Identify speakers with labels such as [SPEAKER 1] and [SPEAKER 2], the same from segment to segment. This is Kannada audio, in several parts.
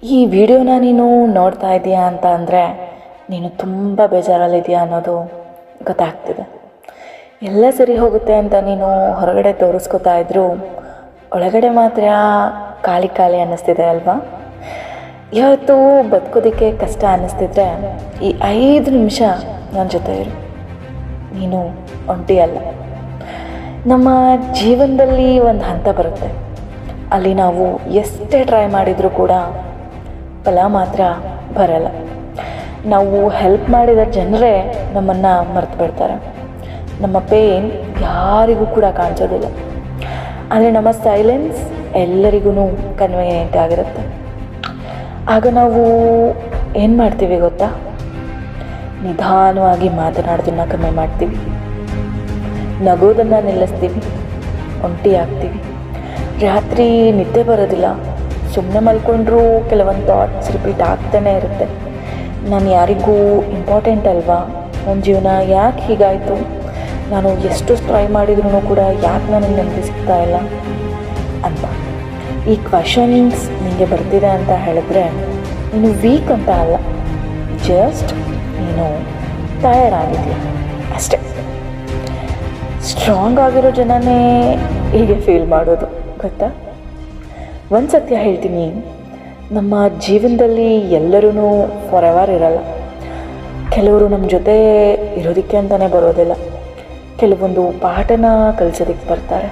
[SPEAKER 1] ಈ ವಿಡಿಯೋನ ನೀನು ನೋಡ್ತಾ ಇದೀಯಾ ಅಂತ ಅಂದರೆ ನೀನು ತುಂಬ ಬೇಜಾರಲ್ಲಿದೆಯಾ ಅನ್ನೋದು ಗೊತ್ತಾಗ್ತಿದೆ. ಎಲ್ಲ ಸರಿ ಹೋಗುತ್ತೆ ಅಂತ ನೀನು ಹೊರಗಡೆ ತೋರಿಸ್ಕೊತಾ ಇದ್ರು ಒಳಗಡೆ ಮಾತ್ರ ಖಾಲಿ ಖಾಲಿ ಅನ್ನಿಸ್ತಿದೆ ಅಲ್ವಾ? ಇವತ್ತು ಬದುಕೋದಕ್ಕೆ ಕಷ್ಟ ಅನ್ನಿಸ್ತಿದ್ರೆ ಈ 5 ನಿಮಿಷ ನನ್ನ ಜೊತೆ ಇರು. ನೀನು ಒಂಟಿ ಅಲ್ಲ. ನಮ್ಮ ಜೀವನದಲ್ಲಿ ಒಂದು ಹಂತ ಬರುತ್ತೆ, ಅಲ್ಲಿ ನಾವು ಎಷ್ಟೇ ಟ್ರೈ ಮಾಡಿದರೂ ಕೂಡ ಫಲ ಮಾತ್ರ ಬರಲ್ಲ. ನಾವು ಹೆಲ್ಪ್ ಮಾಡಿದ ಜನರೇ ನಮ್ಮನ್ನು ಮರೆತು ಬಿಡ್ತಾರೆ. ನಮ್ಮ ಪೇನ್ ಯಾರಿಗೂ ಕೂಡ ಕಾಣಿಸೋದಿಲ್ಲ, ಆದರೆ ನಮ್ಮ ಸೈಲೆನ್ಸ್ ಎಲ್ಲರಿಗೂ ಕನ್ವೀನಿಯೆಂಟ್ ಆಗಿರುತ್ತೆ. ಆಗ ನಾವು ಏನು ಮಾಡ್ತೀವಿ ಗೊತ್ತಾ? ನಿಧಾನವಾಗಿ ಮಾತನಾಡೋದನ್ನು ಕಮ್ಮಿ ಮಾಡ್ತೀವಿ, ನಗೋದನ್ನು ನಿಲ್ಲಿಸ್ತೀವಿ, ಒಂಟಿ ಆಗ್ತೀವಿ. ರಾತ್ರಿ ನಿದ್ದೆ ಬರೋದಿಲ್ಲ, ಸುಮ್ಮನೆ ಮಲ್ಕೊಂಡ್ರೂ ಕೆಲವೊಂದು ಥಾಟ್ಸ್ ರಿಪೀಟ್ ಆಗ್ತಾನೆ ಇರುತ್ತೆ. ನಾನು ಯಾರಿಗೂ ಇಂಪಾರ್ಟೆಂಟ್ ಅಲ್ವಾ? ನನ್ನ ಜೀವನ ಯಾಕೆ ಹೀಗಾಯಿತು? ನಾನು ಎಷ್ಟು ಟ್ರೈ ಮಾಡಿದ್ರೂ ಕೂಡ ಯಾಕೆ ನನಗೆ ನೆಮ್ಮದಿ ಸಿಗ್ತಾ ಇಲ್ಲ ಅಂತ ಈ ಕ್ವಶನ್ಸ್ ನಿಮಗೆ ಬರ್ತಿದೆ ಅಂತ ಹೇಳಿದ್ರೆ ನೀನು ವೀಕ್ ಅಂತ ಅಲ್ಲ, ಜಸ್ಟ್ ನೀನು ತಯಾರಾಗಿದೆಯಾ ಅಷ್ಟೇ. ಸ್ಟ್ರಾಂಗ್ ಆಗಿರೋ ಜನನೇ ಹೀಗೆ ಫೀಲ್ ಮಾಡೋದು ಗೊತ್ತಾ? ಒಂದು ಸತ್ಯ ಹೇಳ್ತೀನಿ, ನಮ್ಮ ಜೀವನದಲ್ಲಿ ಎಲ್ಲರೂ ಫಾರೆವರ್ ಇರಲ್ಲ. ಕೆಲವರು ನಮ್ಮ ಜೊತೆ ಇರೋದಕ್ಕೆ ಅಂತಲೇ ಬರೋದಿಲ್ಲ, ಕೆಲವೊಂದು ಪಾಠನ ಕಲಿಸೋದಕ್ಕೆ ಬರ್ತಾರೆ.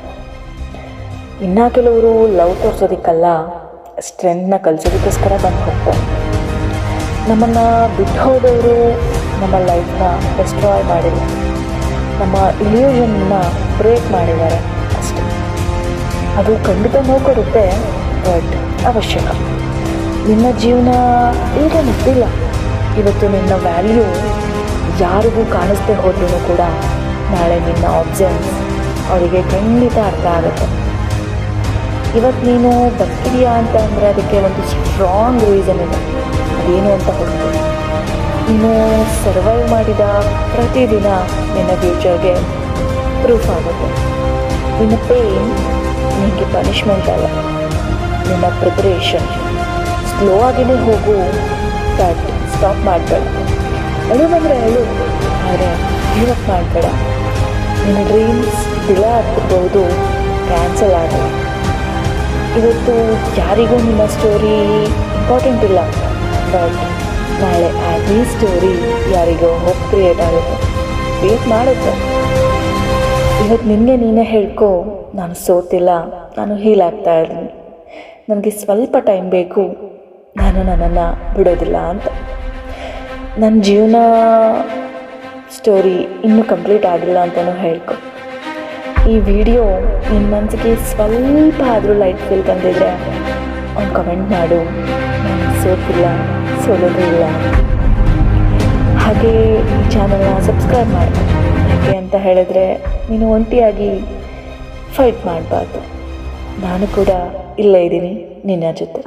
[SPEAKER 1] ಇನ್ನು ಕೆಲವರು ಲವ್ ತೋರಿಸೋದಕ್ಕಲ್ಲ, ಸ್ಟ್ರೆಂತ್ನ ಕಲಿಸೋದಕ್ಕೋಸ್ಕರ ಬಂದು ಹೋಗ್ತಾರೆ. ನಮ್ಮನ್ನು ಬಿಟ್ಟು ಹೋದವರು ನಮ್ಮ ಲೈಫ್ನ ಡಿಸ್ಟ್ರಾಯ್ ಮಾಡಿಲ್ಲ, ನಮ್ಮ ಇಲ್ಯೂಷನ್ನ ಬ್ರೇಕ್ ಮಾಡಿದ್ದಾರೆ ಅಷ್ಟೆ. ಅದು ಖಂಡಿತ ನೋವು ಕೊಡುತ್ತೆ, ಬಟ್ ಅವಶ್ಯಕ. ನಿನ್ನ ಜೀವನ ಈಗ ಮುಟ್ಟಿಲ್ಲ. ಇವತ್ತು ನಿನ್ನ ವ್ಯಾಲ್ಯೂ ಯಾರಿಗೂ ಕಾಣಿಸ್ದೆ ಹೋದ್ರೂ ಕೂಡ ನಾಳೆ ನಿನ್ನ ಆಬ್ಸೆನ್ಸ್ ಅವರಿಗೆ ಖಂಡಿತ ಅರ್ಥ ಆಗುತ್ತೆ. ಇವತ್ತು ನೀನು ಬರ್ತಿದೆಯಾ ಅಂತ ಅಂದರೆ ಅದಕ್ಕೆ ಒಂದು ಸ್ಟ್ರಾಂಗ್ ರೀಸನ್ ಇದೆ. ಅದೇನು ಅಂತ ಹೋಗ್ತೀನಿ, ನೀನು ಸರ್ವೈವ್ ಮಾಡಿದ ಪ್ರತಿದಿನ ನಿನ್ನ ಫ್ಯೂಚರ್ಗೆ ಪ್ರೂಫ್ ಆಗುತ್ತೆ. ನಿನ್ನ ಪೇನ್ ನಿನಗೆ ಪನಿಷ್ಮೆಂಟ್ ಅಲ್ಲ, ನಿನ್ನ ಪ್ರಿಪರೇಷನ್. ಸ್ಲೋ ಆಗಿನೇ ಹೋಗು, ಬಟ್ ಸ್ಟಾಪ್ ಮಾಡಬೇಡ. ಅಳು ಬಂದರೆ ಅಳು, ಆದರೆ ಗಿವ್ ಮಾಡಬೇಡ. ನಿನ್ನ ಡ್ರೀಮ್ಸ್ ಡಿಲೇ ಆಗ್ತಿರ್ಬೋದು, ಕ್ಯಾನ್ಸಲ್ ಆಗಲ್ಲ. ಇವತ್ತು ಯಾರಿಗೂ ನಿನ್ನ ಸ್ಟೋರಿ ಇಂಪಾರ್ಟೆಂಟ್ ಇಲ್ಲ, ಬಟ್ ನಾಳೆ ಅದೇ ಸ್ಟೋರಿ ಯಾರಿಗೋ ಹೋಪ್ ಕ್ರಿಯೇಟ್ ಆಗುತ್ತೆ, ವೇಟ್ ಮಾಡುತ್ತೆ. ಇವತ್ತು ನಿನಗೆ ನೀನೇ ಹೇಳ್ಕೊ, ನಾನು ಸೋತಿಲ್ಲ, ನಾನು ಹೀಲ್ ಆಗ್ತಾ ಇದ್ದೀನಿ, ನನಗೆ ಸ್ವಲ್ಪ ಟೈಮ್ ಬೇಕು, ನಾನು ನನ್ನನ್ನು ಬಿಡೋದಿಲ್ಲ ಅಂತ. ನನ್ನ ಜೀವನ ಸ್ಟೋರಿ ಇನ್ನೂ ಕಂಪ್ಲೀಟ್ ಆಗಿಲ್ಲ ಅಂತಲೂ ಹೇಳ್ಕೊ. ಈ ವಿಡಿಯೋ ನಿನ್ನ ಮನಸ್ಸಿಗೆ ಸ್ವಲ್ಪ ಆದರೂ ಲೈಟ್ ಫೀಲ್ ತಂದಿದ್ರೆ ಒಂದು ಕಮೆಂಟ್ ಮಾಡು, ನಾನು ಸೋತಿಲ್ಲ, ಸೋಲೋದು ಇಲ್ಲ. ಹಾಗೆ ಈ ಚಾನಲ್ನ ಸಬ್ಸ್ಕ್ರೈಬ್ ಮಾಡಿ. ಯಾಕೆ ಅಂತ ಹೇಳಿದ್ರೆ ನೀನು ಒಂಟಿಯಾಗಿ ಫೈಟ್ ಮಾಡಬಾರ್ದು. ನಾನು ಕೂಡ ಇಲ್ಲೇ ಇದ್ದೀನಿ ನಿನ್ನ ಜೊತೆ.